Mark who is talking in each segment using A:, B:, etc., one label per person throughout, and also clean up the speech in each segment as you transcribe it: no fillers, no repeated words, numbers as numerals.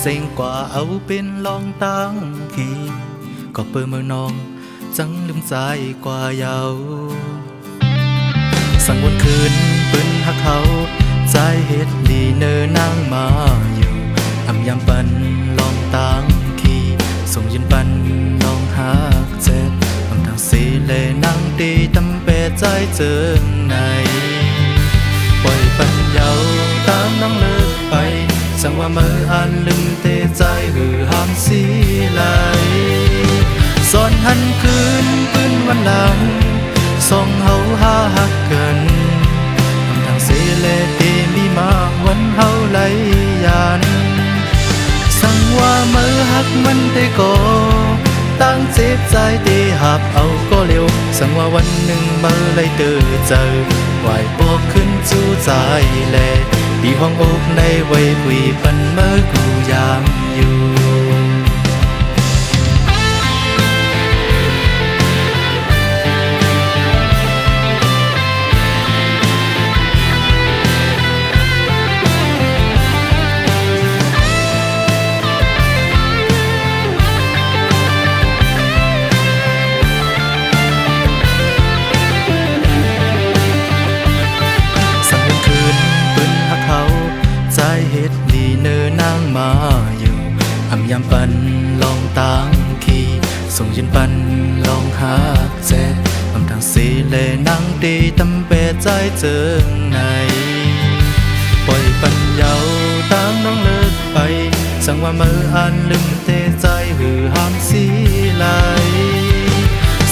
A: ซ็งกว่าเอาเป็นลองตั้งทีก็เปิดมือน้องจังลืมใจกว่าเยาสั่งวันคืนปืนหักเขาใจเฮ็ดดีเนินนั่งมาอยู่อำยามปันลองตั้งทีส่งยืนปันลองหักเจ็บอำทางสีเลนั่งตีตำเปใจเจิงในปล่อยปันเยาตามน้องเลิกไปสั่งว่าเมื่ออันลืมเตใจหือห้ามสีไหลสอนหันคืนปืนวันหลังส่งเฮาหาหักกันอำทางสีเลตีมีมากวันเฮาไหลยันสั่งว่าเมื่อหักมันได้ก่อตั้งเจ็บใจตีหับเอาก็เร็วสั่งว่าวันหนึ่งเมื่อไรเจอไหวปอกขึ้นจู้ใจแลที่ห้องอกในไว้คุยปันเมื่อกูยามอยู่มาอยู่อำยามปันลองตั้งขี่ส่งยืนปันลองหักเจ็บอำทางสีเลนั่งตีตำเปใจเจิงในปล่อยปันเยาตั้งน้องเลิกไปสั่งว่าเมื่ออันลืมเตใจหือห้ามสีไหล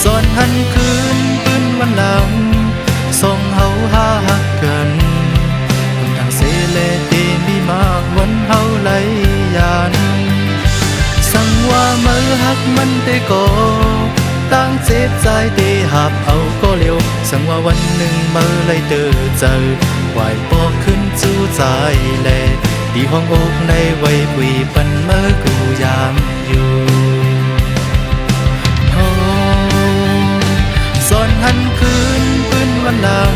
A: สอนหันคืนปืนวันหลังส่งเฮาหาหักกันอำทางสีเลตีมีมากวันเฮาไหลยันสั่งว่าเมื่อหักมันได้ก่อตั้งเจ็บใจตีหับเอาก็เร็วสั่งว่าวันหนึ่งเมื่อไรเจอไหวปอกขึ้นจู้ใจแลดีห้องอกในไว้คุยปันเมื่อกูยามอยู่โอ้สอนหันคืนปืนวันหลัง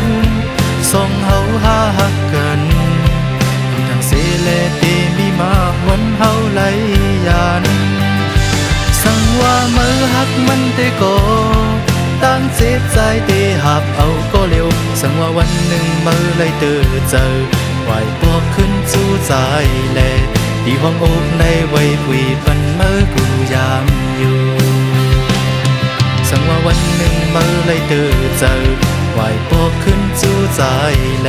A: ส่งเฮาหาหักกันทางเสเลตีมีมากวันเฮาไหลยันสั่งว่าเมื่อหักมันได้ก่อตั้งเจ็บใจตีหับเอาก็เร็วสั่งว่าวันหนึ่งเมื่อไรเจอไหวปอกขึ้นจู้ใจแลที่ห้องอกในไว้คุยปันเมื่อกูยามอยู่สั่งว่าวันหนึ่งเมื่อไรเจอไหวปอกขึ้นจู้ใจแล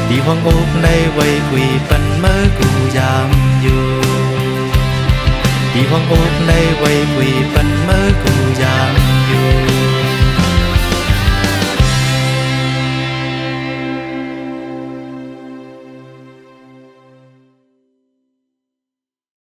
A: ที่ห้องอกในไว้คุยปันเมื่อกูยามอยู่ที่ห้องอกในไว้คุยปันเมื่อกูยาม